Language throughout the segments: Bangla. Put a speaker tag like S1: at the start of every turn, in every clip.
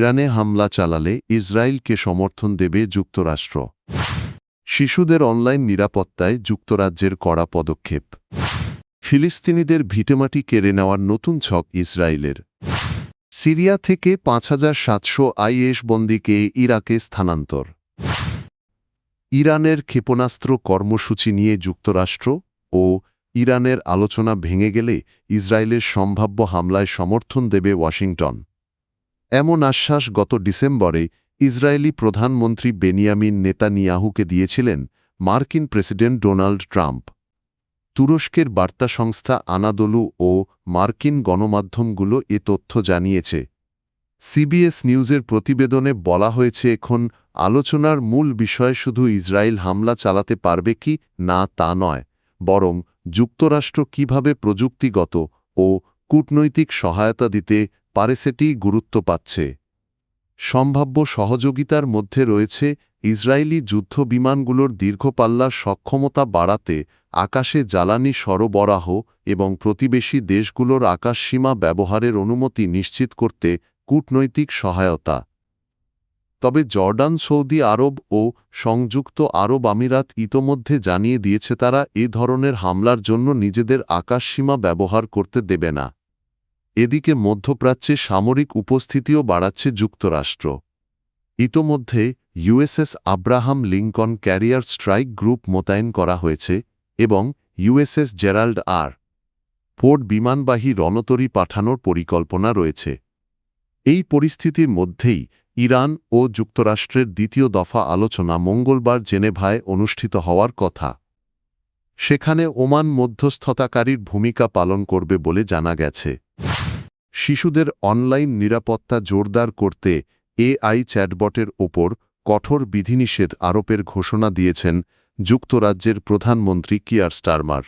S1: ইরানে হামলা চালালে ইসরায়েলকে সমর্থন দেবে যুক্তরাষ্ট্র। শিশুদের অনলাইন নিরাপত্তায় যুক্তরাজ্যের কড়া পদক্ষেপ। ফিলিস্তিনিদের ভিটেমাটি কেড়ে নেওয়ার নতুন ছক ইসরায়েলের। সিরিয়া থেকে ৫,৭০০ আইএস বন্দীকে ইরাকে স্থানান্তর। ইরানের ক্ষেপণাস্ত্র কর্মসূচি নিয়ে যুক্তরাষ্ট্র ও ইরানের আলোচনা ভেঙে গেলে ইসরায়েলের সম্ভাব্য হামলায় সমর্থন দেবে ওয়াশিংটন। এমন আশ্বাস গত ডিসেম্বরে ইসরায়েলি প্রধানমন্ত্রী বেনিয়ামিন নেতানিয়াহুকে দিয়েছিলেন মার্কিন প্রেসিডেন্ট ডোনাল্ড ট্রাম্প। তুরস্কের বার্তা সংস্থা আনাদোলু ও মার্কিন গণমাধ্যমগুলো এ তথ্য জানিয়েছে। সিবিএস নিউজের প্রতিবেদনে বলা হয়েছে, এখন আলোচনার মূল বিষয় শুধু ইসরায়েল হামলা চালাতে পারবে কি না তা নয়, বরং যুক্তরাষ্ট্র কিভাবে প্রযুক্তিগত ও কূটনৈতিক সহায়তা দিতে পারে সেটিই গুরুত্ব পাচ্ছে। সম্ভাব্য সহযোগিতার মধ্যে রয়েছে ইসরায়েলি যুদ্ধবিমানগুলোর দীর্ঘপাল্লার সক্ষমতা বাড়াতে আকাশে জ্বালানি সরবরাহ এবং প্রতিবেশী দেশগুলোর আকাশসীমা ব্যবহারের অনুমতি নিশ্চিত করতে কূটনৈতিক সহায়তা। তবে জর্ডান, সৌদি আরব ও সংযুক্ত আরব আমিরাত ইতোমধ্যে জানিয়ে দিয়েছে তারা এ ধরনের হামলার জন্য নিজেদের আকাশসীমা ব্যবহার করতে দেবে না। এদিকে মধ্যপ্রাচ্যে সামরিক উপস্থিতিও বাড়াচ্ছে যুক্তরাষ্ট্র। ইতোমধ্যে USS Abraham Lincoln career strike group মোতায়েন করা হয়েছে এবং ইউএসএস জেরাল্ড আর. ফোর্ড বিমানবাহী রণতরী পাঠানোর পরিকল্পনা রয়েছে। এই পরিস্থিতির মধ্যেই ইরান ও যুক্তরাষ্ট্রের দ্বিতীয় দফা আলোচনা মঙ্গলবার জেনেভায় অনুষ্ঠিত হওয়ার কথা। সেখানে ওমান মধ্যস্থতাকারীর ভূমিকা পালন করবে বলে জানা গেছে। শিশুদের অনলাইন নিরাপত্তা জোরদার করতে এআই চ্যাটবটের ওপর কঠোর বিধিনিষেধ আরোপের ঘোষণা দিয়েছেন যুক্তরাজ্যের প্রধানমন্ত্রী কিয়ার স্টারমার।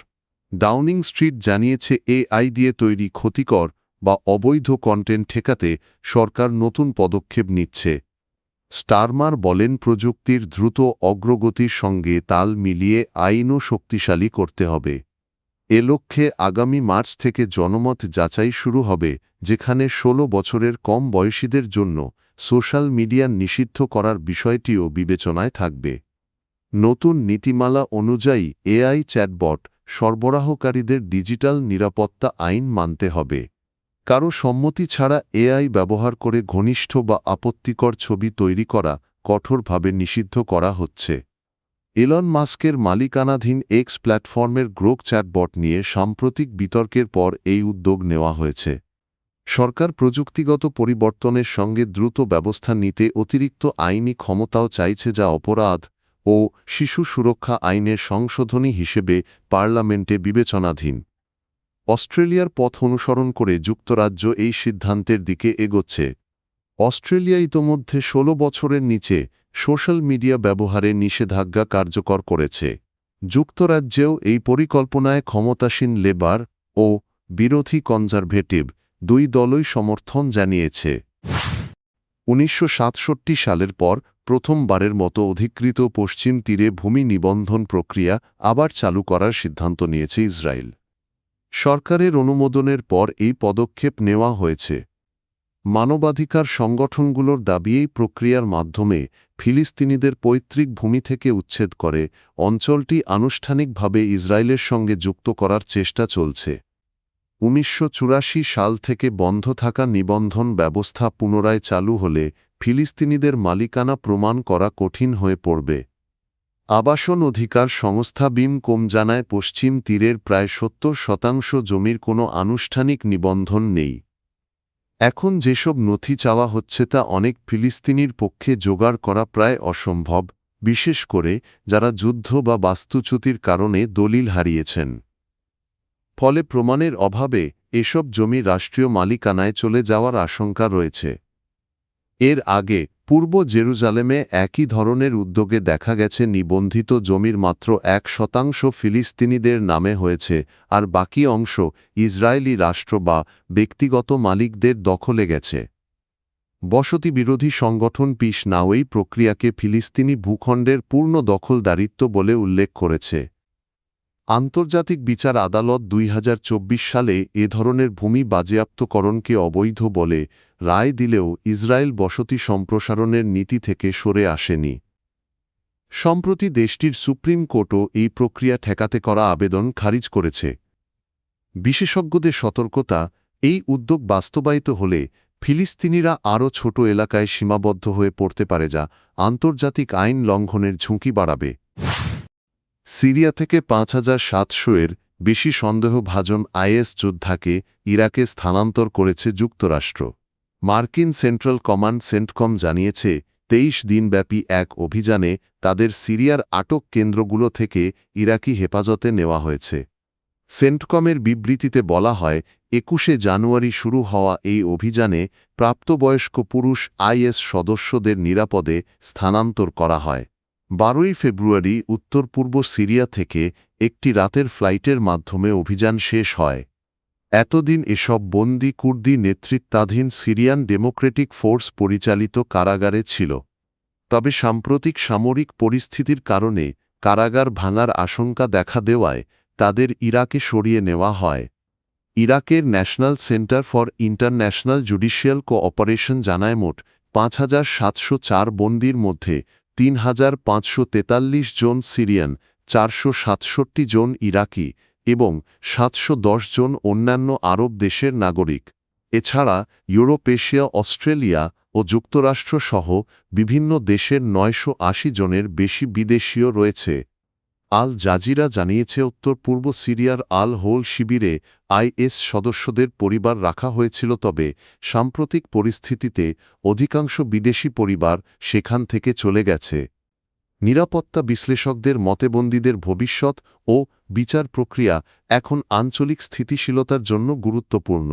S1: ডাউনিং স্ট্রিট জানিয়েছে, এআই দিয়ে তৈরি ক্ষতিকর বা অবৈধ কন্টেন্ট ঠেকাতে সরকার নতুন পদক্ষেপ নিচ্ছে। স্টারমার বলেন, প্রযুক্তির দ্রুত অগ্রগতির সঙ্গে তাল মিলিয়ে আইনও শক্তিশালী করতে হবে। এ লক্ষ্যে আগামী মার্চ থেকে জনমত যাচাই শুরু হবে, যেখানে ১৬ বছরের কম বয়সীদের জন্য সোশ্যাল মিডিয়া নিষিদ্ধ করার বিষয়টিও বিবেচনায় থাকবে। নতুন নীতিমালা অনুযায়ী এআই চ্যাটবট সরবরাহকারীদের ডিজিটাল নিরাপত্তা আইন মানতে হবে। কারো সম্মতি ছাড়া এআই ব্যবহার করে ঘনিষ্ঠ বা আপত্তিকর ছবি তৈরি করা কঠোরভাবে নিষিদ্ধ করা হচ্ছে। এলন মাস্কের মালিকানাধীন এক্স প্ল্যাটফর্মের গ্রোক চ্যাটবট নিয়ে সাম্প্রতিক বিতর্কের পর এই উদ্যোগ নেওয়া হয়েছে। সরকার প্রযুক্তিগত পরিবর্তনের সঙ্গে দ্রুত ব্যবস্থা নিতে অতিরিক্ত আইনি ক্ষমতাও চাইছে, যা অপরাধ ও শিশু সুরক্ষা আইনের সংশোধনী হিসেবে পার্লামেন্টে বিবেচনাধীন। অস্ট্রেলিয়ার পথ অনুসরণ করে যুক্তরাজ্য এই সিদ্ধান্তের দিকে এগোচ্ছে। অস্ট্রেলিয়া ইতোমধ্যে ১৬ বছরের নিচে সোশ্যাল মিডিয়া ব্যবহারে নিষেধাজ্ঞা কার্যকর করেছে। যুক্তরাজ্যেও এই পরিকল্পনায় ক্ষমতাসীন লেবার ও বিরোধী কনজারভেটিভ দুই দলই সমর্থন জানিয়েছে। ১৯৬৭ সালের পর প্রথমবারের মতো অধিকৃত পশ্চিম তীরে ভূমি নিবন্ধন প্রক্রিয়া আবার চালু করার সিদ্ধান্ত নিয়েছে ইসরায়েল। সরকারের অনুমোদনের পর এই পদক্ষেপ নেওয়া হয়েছে। মানবাধিকার সংগঠনগুলোর দাবি, এই প্রক্রিয়ার মাধ্যমে ফিলিস্তিনিদের পৈতৃক ভূমি থেকে উচ্ছেদ করে অঞ্চলটি আনুষ্ঠানিকভাবে ইসরায়েলের সঙ্গে যুক্ত করার চেষ্টা চলছে। ১৯৮৪ সাল থেকে বন্ধ থাকা নিবন্ধন ব্যবস্থা পুনরায় চালু হলে ফিলিস্তিনিদের মালিকানা প্রমাণ করা কঠিন হয়ে পড়বে। আবাসন অধিকার সংস্থা বিমকম জানায়, পশ্চিম তীরের প্রায় ৭০% জমির কোনো আনুষ্ঠানিক নিবন্ধন নেই। এখন যেসব নথি চাওয়া হচ্ছে তা অনেক ফিলিস্তিনির পক্ষে জোগাড় করা প্রায় অসম্ভব, বিশেষ করে যারা যুদ্ধ বা বাস্তুচ্যুতির কারণে দলিল হারিয়েছেন। ফলে প্রমাণের অভাবে এসব জমি রাষ্ট্রীয় মালিকানায় চলে যাওয়ার আশঙ্কা রয়েছে। এর আগে পূর্ব জেরুজালেমে একই ধরনের উদ্যোগে দেখা গেছে নিবন্ধিত জমির মাত্র ১% ফিলিস্তিনিদের নামে হয়েছে, আর বাকি অংশ ইসরায়েলি রাষ্ট্র বা ব্যক্তিগত মালিকদের দখলে গেছে। বসতি বিরোধী সংগঠন পিস নাও এই প্রক্রিয়াকে ফিলিস্তিনি ভূখণ্ডের পূর্ণ দখলদারিত্ব বলে উল্লেখ করেছে। আন্তর্জাতিক বিচার আদালত ২০২৪ সালে এ ধরনের ভূমি বাজেয়াপ্তকরণকে অবৈধ বলে রায় দিলেও ইসরায়েল বসতি সম্প্রসারণের নীতি থেকে সরে আসেনি। সম্প্রতি দেশটির সুপ্রিম কোর্টও এই প্রক্রিয়া ঠেকাতে করা আবেদন খারিজ করেছে। বিশেষজ্ঞদের সতর্কতা, এই উদ্যোগ বাস্তবায়িত হলে ফিলিস্তিনিরা আরও ছোট এলাকায় সীমাবদ্ধ হয়ে পড়তে পারে, যা আন্তর্জাতিক আইন লঙ্ঘনের ঝুঁকি বাড়াবে। সিরিয়া থেকে ৫,৭০০-এর বেশি সন্দেহভাজন আইএস যোদ্ধাকে ইরাকে স্থানান্তর করেছে যুক্তরাষ্ট্র। মার্কিন সেন্ট্রাল কমান্ড সেন্টকম জানিয়েছে ২৩ দিনব্যাপী এক অভিযানে তাদের সিরিয়ার আটক কেন্দ্রগুলো থেকে ইরাকি হেফাজতে নেওয়া হয়েছে। সেন্টকমের বিবৃতিতে বলা হয়, ২১শে জানুয়ারি শুরু হওয়া এই অভিযানে প্রাপ্তবয়স্ক পুরুষ আইএস সদস্যদের নিরাপদে স্থানান্তর করা হয়। ১২ই ফেব্রুয়ারি উত্তর পূর্ব সিরিয়া থেকে একটি রাতের ফ্লাইটের মাধ্যমে অভিযান শেষ হয়। এতদিন এসব বন্দী কুর্দি নেতৃত্বাধীন সিরিয়ান ডেমোক্রেটিক ফোর্স পরিচালিত কারাগারে ছিল। তবে সাম্প্রতিক সামরিক পরিস্থিতির কারণে কারাগার ভাঙার আশঙ্কা দেখা দেওয়ায় তাদের ইরাকে সরিয়ে নেওয়া হয়। ইরাকের national centre for international judicial cooperation জানায়, মোট ৫,৭০৪ বন্দীর মধ্যে ৩,৫৪৩ জন সিরিয়ান, ৪৬৭ জন ইরাকি এবং ৭১০ জন অন্যান্য আরব দেশের নাগরিক। এছাড়া ইউরোপ, এশিয়া, অস্ট্রেলিয়া ও যুক্তরাষ্ট্র সহ বিভিন্ন দেশের ৯৮০ জনের বেশি বিদেশীয় রয়েছে। আল জাজিরা জানিয়েছে, উত্তর পূর্ব সিরিয়ার আল হোল শিবিরে আইএস সদস্যদের পরিবার রাখা হয়েছিল, তবে সাম্প্রতিক পরিস্থিতিতে অধিকাংশ বিদেশি পরিবার সেখান থেকে চলে গেছে। নিরাপত্তা বিশ্লেষকদের মতে বন্দীদের ভবিষ্যৎ ও বিচার প্রক্রিয়া এখন আঞ্চলিক স্থিতিশীলতার জন্য গুরুত্বপূর্ণ।